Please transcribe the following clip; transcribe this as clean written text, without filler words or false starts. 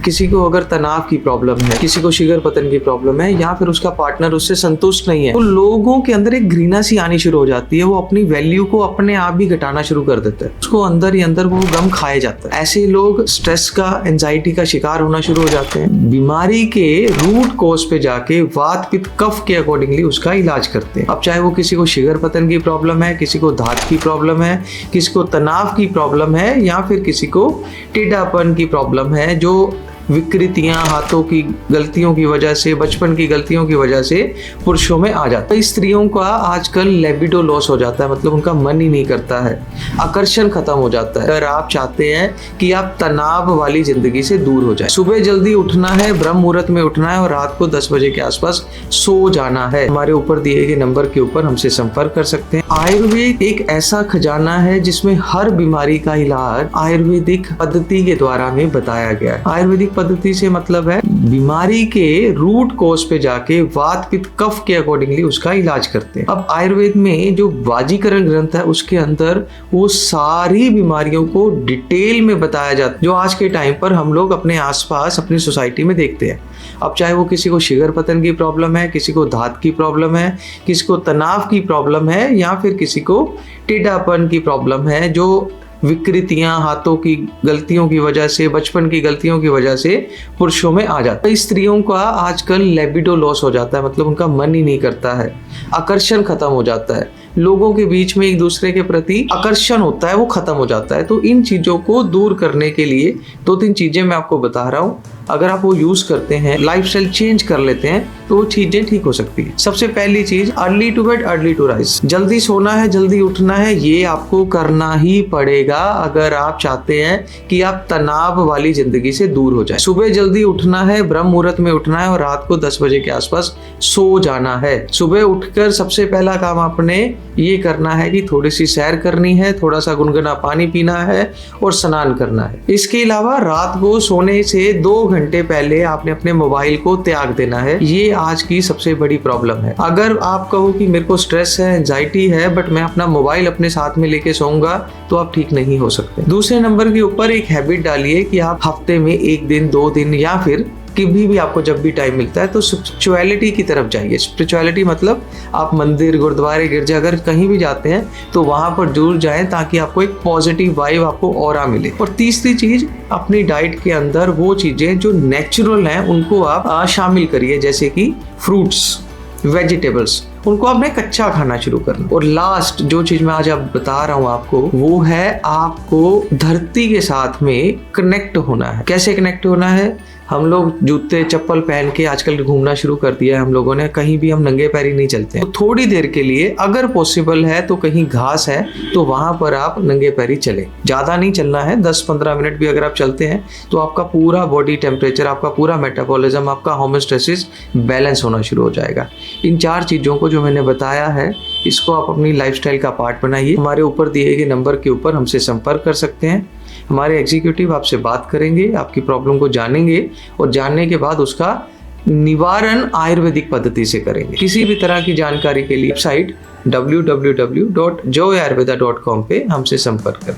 किसी को अगर तनाव की प्रॉब्लम है, किसी को शिगर पतन की प्रॉब्लम है, या फिर उसका पार्टनर उससे संतुष्ट नहीं है, तो लोगों के अंदर एक घृणा सी आनी शुरू हो जाती है। वो अपनी वैल्यू को अपने आप ही घटाना शुरू कर देता है, उसको अंदर ही अंदर वो गम खाया जाता है। ऐसे लोग स्ट्रेस का, एंजाइटी का शिकार होना शुरू हो जाते हैं। बीमारी के रूट कॉज पे जाके वात पित्त कफ के अकॉर्डिंगली उसका इलाज करते हैं। अब चाहे वो किसी को शिगर पतन की प्रॉब्लम है, किसी को धात की प्रॉब्लम है, किसी को तनाव की प्रॉब्लम है, या फिर किसी को टेढ़ापन की प्रॉब्लम है, जो विकृतियां हाथों की गलतियों की वजह से, बचपन की गलतियों की वजह से पुरुषों में आ जाता है। स्त्रियों का आजकल लिबिडो लॉस हो जाता है, मतलब उनका मन ही नहीं करता है, आकर्षण खत्म हो जाता है। अगर आप चाहते हैं कि आप तनाव वाली जिंदगी से दूर हो जाए, सुबह जल्दी उठना है, ब्रह्म मुहूर्त में उठना है और रात को 10 बजे के आसपास सो जाना है। हमारे ऊपर दिए गए नंबर के ऊपर हमसे संपर्क कर सकते हैं। आयुर्वेद एक ऐसा खजाना है जिसमें हर बीमारी का इलाज आयुर्वेदिक पद्धति के द्वारा में बताया गया है। आयुर्वेदिक पद्धति से मतलब है बीमारी के रूट कॉज पे जाके वात पित्त कफ के अकॉर्डिंगली उसका इलाज करते हैं। अब आयुर्वेद में जो वाजीकरण ग्रंथ है उसके अंदर वो सारी बीमारियों को डिटेल में बताया जाता है, जो आज के टाइम पर हम लोग अपने आसपास अपनी सोसाइटी में देखते हैं। अब चाहे वो किसी को शिगर पतन की प्रॉब्लम है, किसी को धात की प्रॉब्लम है, किसी को तनाव की प्रॉब्लम है, या फिर किसी को टेढ़ापन की प्रॉब्लम है, जो विकृतियां हाथों की गलतियों की वजह से, बचपन की गलतियों की वजह से पुरुषों में आ जाता है। स्त्रियों का आजकल लिबिडो लॉस हो जाता है, मतलब उनका मन ही नहीं करता है, आकर्षण खत्म हो जाता है, लोगों के बीच में एक दूसरे के प्रति आकर्षण होता है वो खत्म हो जाता है। तो इन चीजों को दूर करने के लिए 2-3 चीजें मैं आपको बता रहा हूँ। अगर आप वो यूज करते हैं, लाइफस्टाइल चेंज कर लेते हैं, तो वो चीजें ठीक हो सकती है। सबसे पहली चीज, early to bed early to rise. जल्दी सोना है, जल्दी उठना है, ये आपको करना ही पड़ेगा अगर आप चाहते हैं कि आप तनाव वाली जिंदगी से दूर हो जाए। सुबह जल्दी उठना है, ब्रह्म मुहूर्त में उठना है और रात को 10 बजे के आसपास सो जाना है। सुबह उठकर सबसे पहला काम आपने ये करना है कि थोड़ी सी सैर करनी है, थोड़ा सा गुनगुना पानी पीना है और स्नान करना है। इसके अलावा रात को सोने से 2 घंटे पहले आपने अपने मोबाइल को त्याग देना है। ये आज की सबसे बड़ी प्रॉब्लम है। अगर आप कहो कि मेरे को स्ट्रेस है, एंजाइटी है, बट मैं अपना मोबाइल अपने साथ में लेके सोऊंगा, तो आप ठीक नहीं हो सकते। दूसरे नंबर के ऊपर एक हैबिट डालिए कि आप हफ्ते में 1 दिन, 2 दिन, या फिर कभी भी आपको जब भी टाइम मिलता है तो स्पिरिचुअलिटी की तरफ जाइए। स्पिरिचुअलिटी मतलब आप मंदिर, गुरुद्वारे, गिरजाघर कहीं भी जाते हैं तो वहां पर जरूर जाएं, ताकि आपको एक पॉजिटिव वाइब, आपको ऑरा मिले। और तीसरी चीज, अपनी डाइट के अंदर वो चीजें जो नेचुरल हैं उनको आप शामिल करिए, जैसे कि फ्रूट्स, वेजिटेबल्स, उनको आपने कच्चा खाना शुरू करना। और लास्ट जो चीज मैं आज आप बता रहा हूँ आपको, वो है आपको धरती के साथ में कनेक्ट होना है। कैसे कनेक्ट होना है? हम लोग जूते चप्पल पहन के आजकल घूमना शुरू कर दिया है हम लोगों ने, कहीं भी हम नंगे पैरी नहीं चलते हैं। तो थोड़ी देर के लिए अगर पॉसिबल है तो कहीं घास है तो वहां पर आप नंगे पैरी चले। ज्यादा नहीं चलना है, 10-15 मिनट भी अगर आप चलते हैं तो आपका पूरा बॉडी टेम्परेचर, आपका पूरा मेटाबॉलिज्म, आपका होमोस्टेसिस बैलेंस होना शुरू हो जाएगा। इन 4 चीजों को जो मैंने बताया है, इसको आप अपनी लाइफस्टाइल का पार्ट बनाइए। हमारे ऊपर दिए गए नंबर के ऊपर हमसे संपर्क कर सकते हैं। हमारे एग्जीक्यूटिव आपसे बात करेंगे, आपकी प्रॉब्लम को जानेंगे और जानने के बाद उसका निवारण आयुर्वेदिक पद्धति से करेंगे। किसी भी तरह की जानकारी के लिए वेबसाइट www.joyayurveda.com पे हमसे संपर्क करें।